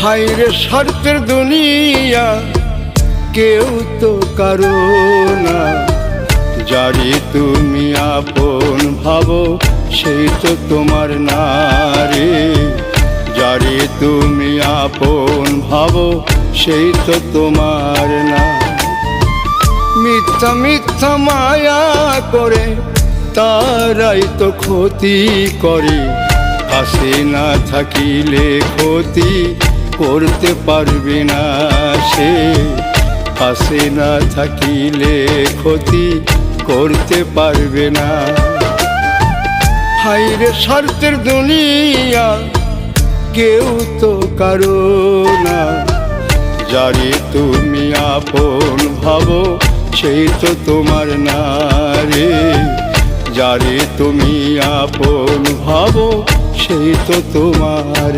হায়রে স্বার্থের দুনিয়া, কেউ তো কারো না। যারে তুমি আপন ভাবো সেই তো তোমার না রে। যারে তুমি আপন ভাবো সেই তো তোমার না। মিথ্যা মিথ্যা মায়া করে তারাই তো ক্ষতি করে। পাশে না থাকিলে ক্ষতি করতে পারবে না সে। পাশে না থাকিলে ক্ষতি করতে পারবে না। হায়রে স্বার্থের দুনিয়া, কেউ তো কারো না। যারে তুমি আপন ভাবো সেই তো তোমার না রে। যারে তুমি আপন ভাবো সেই তো তোমার